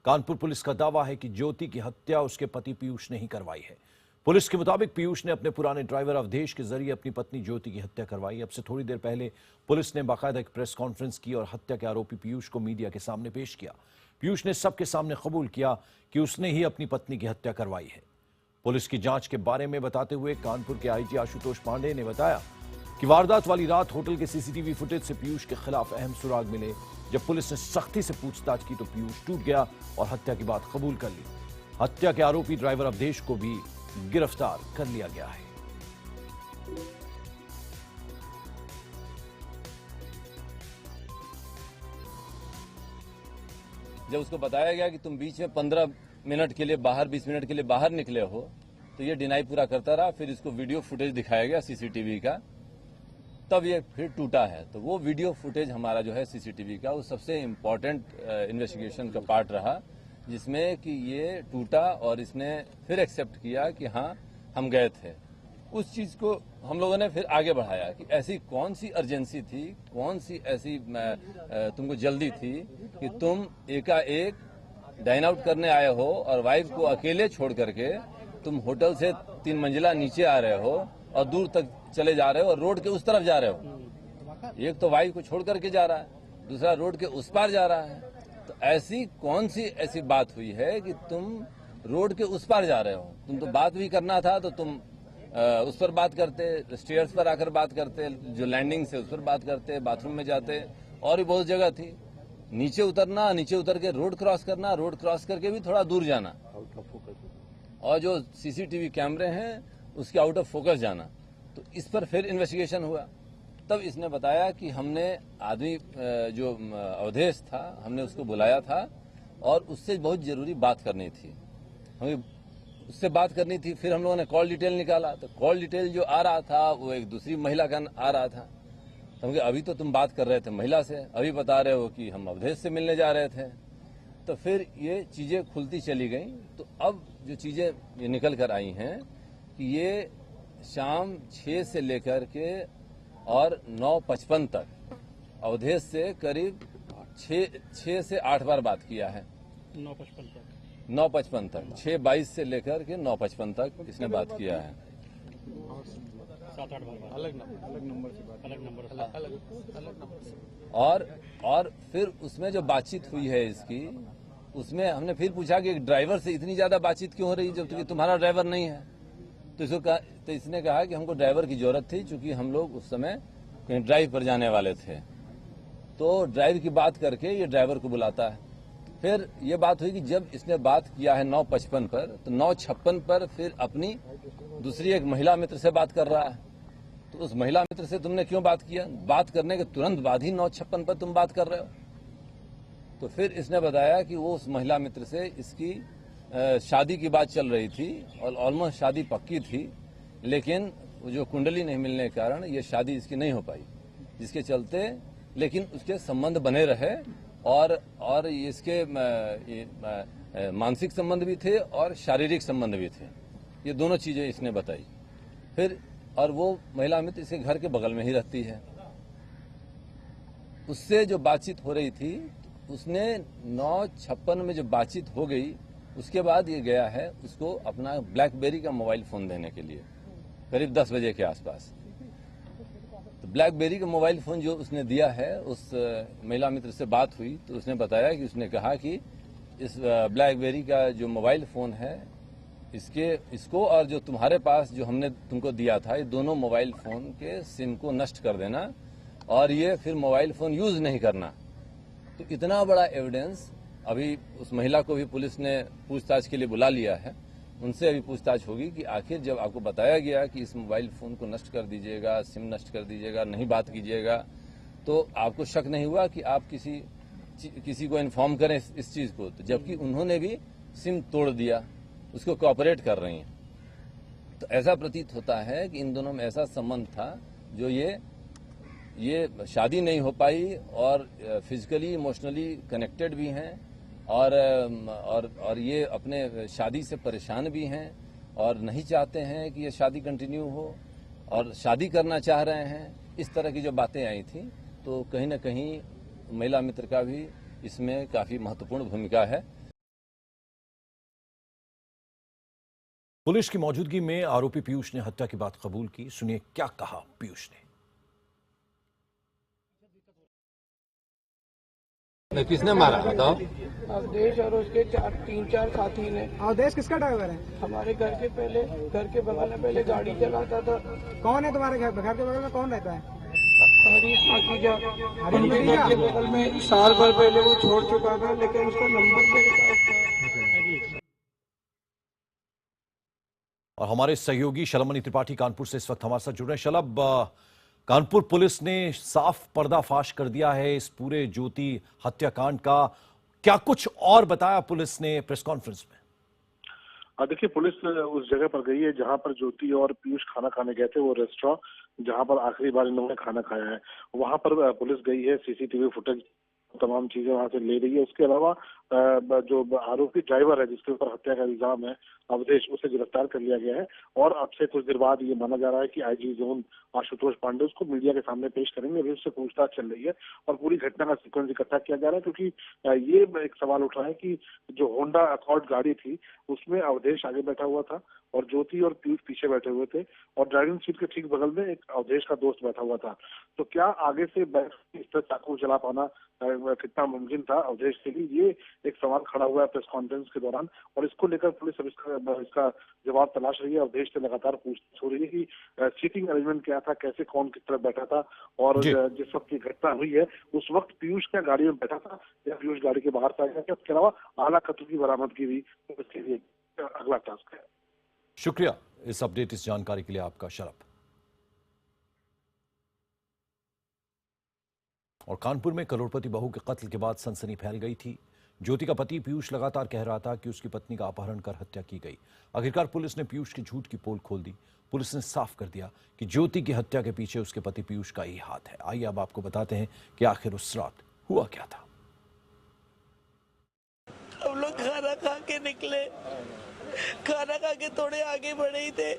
Kanpur police का दावा है कि ज्योति की हत्या उसके पति पीयूष ने ही करवाई है। पुलिस के मुताबिक पीयूष ने अपने पुराने ड्राइवर अवधेश के जरिए अपनी पत्नी ज्योति की हत्या करवाई। अब से थोड़ी देर पहले पुलिस ने बाकायदा एक प्रेस कॉन्फ्रेंस की और हत्या के आरोपी पीयूष को मीडिया के सामने पेश किया। पीयूष ने सबके सामने कबूल किया कि उसने ही अपनी पत्नी की हत्या करवाई है। पुलिस की जांच के बारे में बताते हुए कानपुर के आईजी आशुतोष पांडे ने बताया कि वारदात वाली रात होटल के सीसीटीवी फुटेज से पीयूष के खिलाफ अहम सुराग मिले। जब पुलिस ने सख्ती से पूछताछ की तो पीयूष टूट गया और हत्या की बात कबूल कर ली। हत्या के आरोपी ड्राइवर अवधेश को भी गिरफ्तार कर लिया गया है। जब उसको बताया गया कि तुम बीच में 15 मिनट के लिए बाहर 20 मिनट के लिए बाहर निकले हो, तो ये डिनाई पूरा करता रहा। फिर इसको वीडियो फुटेज दिखाया गया सीसीटीवी का, तब ये फिर टूटा है। तो वो वीडियो फुटेज हमारा जो है सीसीटीवी का, वो सबसे इम्पोर्टेंट इन्वेस्टिगेशन का पार्ट रहा, जिसमें कि ये टूटा और इसने फिर एक्सेप्ट किया कि हाँ हम गए थे। उस चीज को हम लोगों ने फिर आगे बढ़ाया कि ऐसी कौन सी अर्जेंसी थी, कौन सी ऐसी तुमको जल्दी थी कि तुम एकाएक डाइन आउट करने आए हो और वाइफ को अकेले छोड़ करके तुम होटल से 3 मंजिला नीचे आ रहे हो और दूर तक चले जा रहे हो और रोड के उस तरफ जा रहे हो। एक तो वाइफ को छोड़ करके जा रहा है, दूसरा रोड के उस पार जा रहा है। तो ऐसी कौन सी ऐसी बात हुई है कि तुम रोड के उस पार जा रहे हो? तुम तो बात भी करना था तो तुम उस पर बात करते, स्टेयर्स पर आकर बात करते, जो लैंडिंग से उस पर बात करते, बाथरूम में जाते, और भी बहुत जगह थी। नीचे उतरना, नीचे उतर के रोड क्रॉस करना, रोड क्रॉस करके भी थोड़ा दूर जाना, और जो सीसीटीवी कैमरे हैं उसके आउट ऑफ फोकस जाना। तो इस पर फिर इन्वेस्टिगेशन हुआ। तब इसने बताया कि हमने आदमी जो अवधेश था, हमने उसको बुलाया था और उससे बहुत जरूरी बात करनी थी, हमें उससे बात करनी थी। फिर हम लोगों ने कॉल डिटेल निकाला, तो कॉल डिटेल जो आ रहा था वो एक दूसरी महिला का आ रहा था। तो हम अभी तो तुम बात कर रहे थे महिला से, अभी बता रहे हो कि हम अवधेश से मिलने जा रहे थे। तो फिर ये चीजें खुलती चली गई। तो अब जो चीजें ये निकल कर आई हैं कि ये शाम 6 से लेकर के और 9:55 तक अवधेश से करीब 6 से 8 बार बात किया है। 9:55 तक 6:22 से लेकर के 9:55 तक इसने बात किया है। 7-8 बार अलग नंबर से और फिर उसमें जो बातचीत हुई है इसकी, उसमें हमने फिर पूछा कि एक ड्राइवर से इतनी ज्यादा बातचीत क्यों हो रही जब तक तुम्हारा ड्राइवर नहीं है? तो इसने कहा कि हमको ड्राइवर की जरूरत थी, क्योंकि हम लोग उस समय कहीं ड्राइव पर जाने वाले थे। तो ड्राइव की बात करके ये ड्राइवर को बुलाता है। फिर ये बात हुई कि जब इसने बात किया है 9:55 पर, तो 9:56 पर फिर अपनी दूसरी एक महिला मित्र से बात कर रहा है। तो उस महिला मित्र से तुमने क्यों बात किया? बात करने के तुरंत बाद ही 9:56 पर तुम बात कर रहे हो। तो फिर इसने बताया कि वो उस महिला मित्र से इसकी शादी की बात चल रही थी और ऑलमोस्ट शादी पक्की थी, लेकिन जो कुंडली नहीं मिलने के कारण ये शादी इसकी नहीं हो पाई, जिसके चलते लेकिन उसके संबंध बने रहे और इसके मानसिक संबंध भी थे और शारीरिक संबंध भी थे। ये दोनों चीजें इसने बताई। फिर और वो महिला मित्र इसके घर के बगल में ही रहती है। उससे जो बातचीत हो रही थी, उसने 9:56 में जो बातचीत हो गई, उसके बाद ये गया है उसको अपना ब्लैकबेरी का मोबाइल फोन देने के लिए, करीब 10 बजे के आसपास। तो ब्लैकबेरी का मोबाइल फोन जो उसने दिया है, उस महिला मित्र से बात हुई तो उसने बताया कि उसने कहा कि इस ब्लैकबेरी का जो मोबाइल फोन है, इसको और जो तुम्हारे पास जो हमने तुमको दिया था, ये दोनों मोबाइल फोन के सिम को नष्ट कर देना और ये फिर मोबाइल फोन यूज नहीं करना। तो इतना बड़ा एविडेंस अभी उस महिला को भी पुलिस ने पूछताछ के लिए बुला लिया है। उनसे अभी पूछताछ होगी कि आखिर जब आपको बताया गया कि इस मोबाइल फोन को नष्ट कर दीजिएगा, सिम नष्ट कर दीजिएगा, नहीं बात कीजिएगा, तो आपको शक नहीं हुआ कि आप किसी को इन्फॉर्म करें इस चीज को? तो जबकि उन्होंने भी सिम तोड़ दिया, उसको कोऑपरेट कर रही हैं। तो ऐसा प्रतीत होता है कि इन दोनों में ऐसा संबंध था जो ये शादी नहीं हो पाई और फिजिकली इमोशनली कनेक्टेड भी हैं और ये अपने शादी से परेशान भी हैं और नहीं चाहते हैं कि ये शादी कंटिन्यू हो और शादी करना चाह रहे हैं। इस तरह की जो बातें आई थी, तो कहीं ना कहीं महिला मित्र का भी इसमें काफ़ी महत्वपूर्ण भूमिका है। पुलिस की मौजूदगी में आरोपी पीयूष ने हत्या की बात कबूल की। सुनिए क्या कहा पीयूष ने। किसने मारा बताओ? अवधेश और उसके तीन चार साथी ने। अवधेश किसका ड्राइवर है? हमारे घर के बगल में पहले गाड़ी चलाता था। कौन है तुम्हारे घर के बगल में कौन रहता है? हरीश माखीजा। उनके घर के बगल में साल भर पहले वो छोड़ चुका था, लेकिन उसका नंबर मेरे पास था। और हमारे सहयोगी शलमनी त्रिपाठी कानपुर से इस वक्त हमारे साथ जुड़ रहे हैं। शलभ, कानपुर पुलिस ने साफ पर्दाफाश कर दिया है इस पूरे ज्योति हत्याकांड का। क्या कुछ और बताया पुलिस ने प्रेस कॉन्फ्रेंस में? देखिए, पुलिस उस जगह पर गई है जहां पर ज्योति और पीयूष खाना खाने गए थे, वो रेस्टोरेंट जहां पर आखिरी बार इन लोगों ने खाना खाया है। वहां पर पुलिस गई है, सीसीटीवी फुटेज तमाम चीजें वहां से ले रही है। उसके अलावा जो आरोपी ड्राइवर है जिसके ऊपर हत्या का इल्जाम है अवधेश, उसे गिरफ्तार कर लिया गया है। और अब से कुछ देर बाद ये माना जा रहा है कि आईजी जोन आशुतोष पांडे उसको मीडिया के सामने पेश करेंगे। अभी उससे पूछताछ चल रही है और पूरी घटना का सीक्वेंस इकट्ठा किया जा रहा है, क्योंकि ये एक सवाल उठ रहा है कि जो होंडा अकॉर्ड गाड़ी थी उसमें अवधेश आगे बैठा हुआ था और ज्योति और पीयूष पीछे बैठे हुए थे, और ड्राइविंग सीट के ठीक बगल में एक अवधेश का दोस्त बैठा हुआ था। तो क्या आगे से बैठ इस तरह चाकू चला पाना कितना मुमकिन था अवधेश के लिए, ये एक सवाल खड़ा हुआ है प्रेस कॉन्फ्रेंस के दौरान। और इसको लेकर पुलिस अब इसका जवाब तलाश रही है। अवधेश से लगातार पूछताछ हो रही है कि सीटिंग अरेंजमेंट क्या था, कैसे कौन किस तरह बैठा था, और जिस वक्त की घटना हुई है उस वक्त पीयूष क्या गाड़ी में बैठा था या पीयूष गाड़ी के बाहर था, इसके अलावा आला कत्ल की बरामदगी भी इसके लिए अगला टास्क है। शुक्रिया इस अपडेट, इस जानकारी के लिए आपका शरफ। और कानपुर में करोड़पति बहू के कत्ल के बाद सनसनी फैल गई थी। ज्योति का पति पीयूष लगातार कह रहा था कि उसकी पत्नी का अपहरण कर हत्या की गई। आखिरकार पुलिस ने पीयूष के झूठ की पोल खोल दी। पुलिस ने साफ कर दिया कि ज्योति की हत्या के पीछे उसके पति पीयूष का ही हाथ है। आइए अब आपको बताते हैं कि आखिर उस रात हुआ क्या था। हम लोग खाना खा के निकले, खाना खा के थोड़े आगे बढ़े ही थे,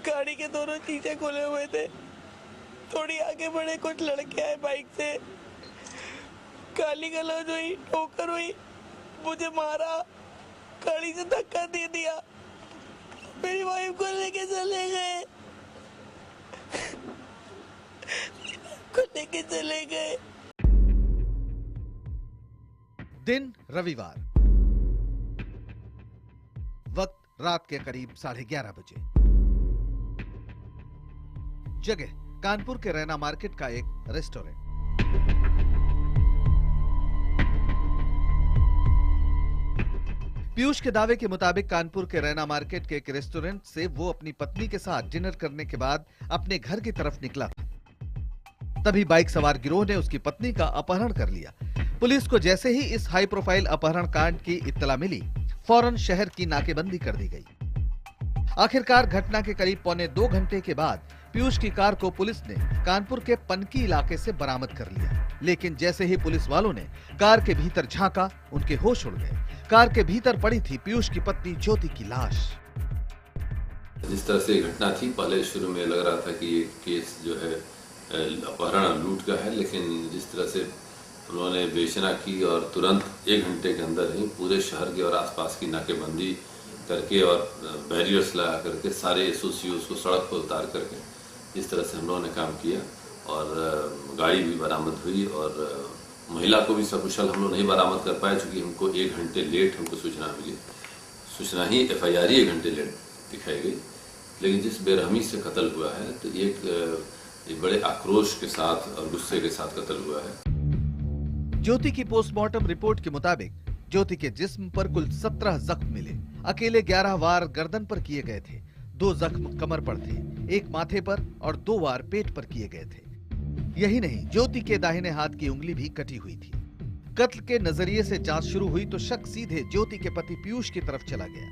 गाड़ी के दोनों शीशे खोले हुए थे। थोड़ी आगे बढ़े, कुछ लड़के आए बाइक से, गाली गलौज हुई, ठोकर हुई, मुझे मारा, गाड़ी से धक्का दे दिया, मेरी वाइफ को लेके चले गए। दिन रविवार, वक्त रात के करीब 11:30 बजे। जगह कानपुर के रैना मार्केट का एक रेस्टोरेंट। पीयूष के दावे के मुताबिक कानपुर के रैना मार्केट के एक रेस्टोरेंट से वो अपनी पत्नी के साथ डिनर करने के बाद अपने घर की तरफ निकला था। तभी बाइक सवार गिरोह ने उसकी पत्नी का अपहरण कर लिया। पुलिस को जैसे ही इस हाई प्रोफाइल अपहरण कांड की इत्तला मिली, फौरन शहर की नाकेबंदी कर दी गई। आखिरकार घटना के करीब 1.25 घंटे के बाद पीयूष की कार को पुलिस ने कानपुर के पनकी इलाके से बरामद कर लिया। लेकिन जैसे ही पुलिस वालों ने कार के भीतर झांका, उनके होश उड़ गए। कार के भीतर पड़ी थी पीयूष की पत्नी ज्योति की लाश। जिस तरह से घटना थी, पहले शुरू में लग रहा था कि ये केस जो है अपहरण लूट का है, लेकिन जिस तरह से उन्होंने बेचना की और तुरंत 1 घंटे के अंदर ही पूरे शहर के और आसपास की नाकेबंदी करके और बैरियर्स लगा करके सारे एसोसिएट्स को सड़क पर उतार करके जिस तरह से हम लोगों ने काम किया, और गाड़ी भी बरामद हुई, और महिला को भी सकुशल हम लोग नहीं बरामद कर पाए क्योंकि हमको 1 घंटे लेट हमको सूचना मिली। सूचना ही FIR ही 1 घंटे लेट दिखाई गई। लेकिन जिस बेरहमी से कत्ल हुआ है, तो एक बड़े आक्रोश के साथ और गुस्से के साथ कत्ल हुआ है। ज्योति की पोस्टमार्टम रिपोर्ट के मुताबिक ज्योति के जिस्म पर कुल 17 जख्म मिले। अकेले 11 वार गर्दन पर किए गए थे, 2 जख्म कमर पर थे, 1 माथे पर और 2 वार पेट पर किए गए थे। यही नहीं, ज्योति के दाहिने हाथ की उंगली भी कटी हुई थी। कत्ल के नजरिए से जांच शुरू हुई तो शक सीधे ज्योति के पति पीयूष की तरफ चला गया।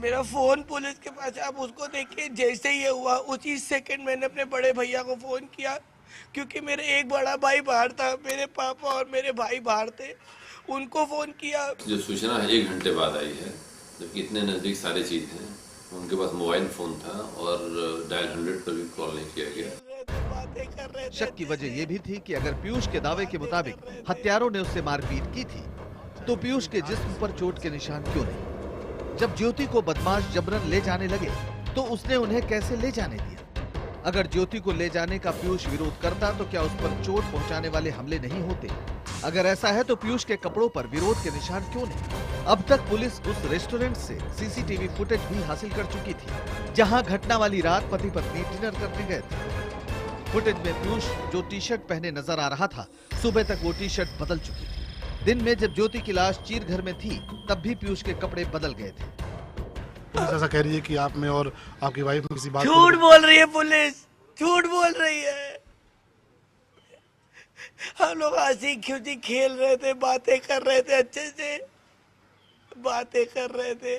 मेरा फोन पुलिस के पास, आप उसको देखिए। जैसे ही ये हुआ उसी सेकंड मैंने अपने बड़े भैया को फोन किया, क्योंकि मेरे एक बड़ा भाई बाहर था, मेरे पापा और मेरे भाई बाहर थे, उनको फोन किया। जो सूचना है 1 घंटे बाद आई है, जबकि इतने नजदीक सारी चीज हैं। उनके पास मोबाइल फोन था और डायल 100 पर भी कॉल नहीं किया गया। शक की वजह यह भी थी कि अगर पीयूष के दावे के मुताबिक हत्यारों ने उससे मारपीट की थी, तो पीयूष के जिस्म पर चोट के निशान क्यों नहीं? जब ज्योति को बदमाश जबरन ले जाने लगे तो उसने उन्हें कैसे ले जाने दिया? अगर ज्योति को ले जाने का पीयूष विरोध करता तो क्या उस पर चोट पहुंचाने वाले हमले नहीं होते? अगर ऐसा है तो पीयूष के कपड़ों पर विरोध के निशान क्यों नहीं? अब तक पुलिस उस रेस्टोरेंट से सीसीटीवी फुटेज भी हासिल कर चुकी थी जहां घटना वाली रात पति पत्नी डिनर करने गए थे। फुटेज में पीयूष जो टी शर्ट पहने नजर आ रहा था, सुबह तक वो टी शर्ट बदल चुकी थी। दिन में जब ज्योति की लाश चीर घर में थी तब भी पीयूष के कपड़े बदल गए थे। पुलिस ऐसा कह रही है कि आप में और आपकी वाइफ में किसी बात को झूठ बोल रही है पुलिस, झूठ बोल रही है। हम लोग हंसी खुशी खेल रहे थे, बातें कर रहे थे, अच्छे से बातें कर रहे थे।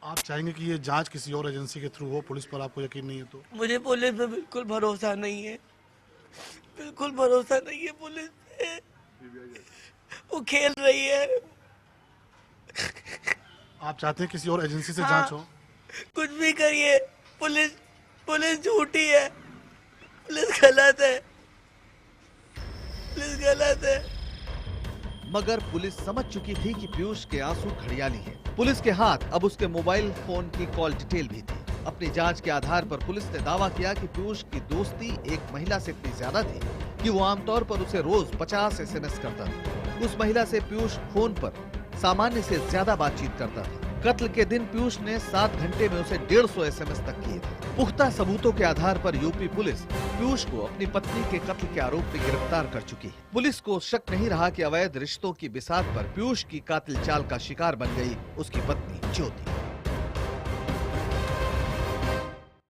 आप चाहेंगे कि ये जांच किसी और एजेंसी के थ्रू हो? पुलिस पर आपको यकीन नहीं है तो? मुझे पुलिस पे बिल्कुल भरोसा नहीं है, बिल्कुल भरोसा नहीं है पुलिस पे। वो खेल रही है। आप चाहते हैं किसी और एजेंसी से हाँ, जांच हो? कुछ भी करिए, पुलिस झूठी है, पुलिस गलत है, पुलिस गलत है। मगर पुलिस समझ चुकी थी कि पीयूष के आंसू घड़ियाली हैं। पुलिस के हाथ अब उसके मोबाइल फोन की कॉल डिटेल भी थी। अपनी जांच के आधार पर पुलिस ने दावा किया कि पीयूष की दोस्ती एक महिला से इतनी ज्यादा थी कि वो आमतौर पर उसे रोज 50 SMS करता था। उस महिला से पीयूष फोन पर सामान्य से ज्यादा बातचीत करता था। कत्ल के दिन पीयूष ने 7 घंटे में उसे 150 SMS तक किए थे। पुख्ता सबूतों के आधार पर यूपी पुलिस पीयूष को अपनी पत्नी के कत्ल के आरोप में गिरफ्तार कर चुकी है। पुलिस को शक नहीं रहा कि अवैध रिश्तों की बिसात पर पीयूष की कातिल चाल का शिकार बन गई उसकी पत्नी ज्योति।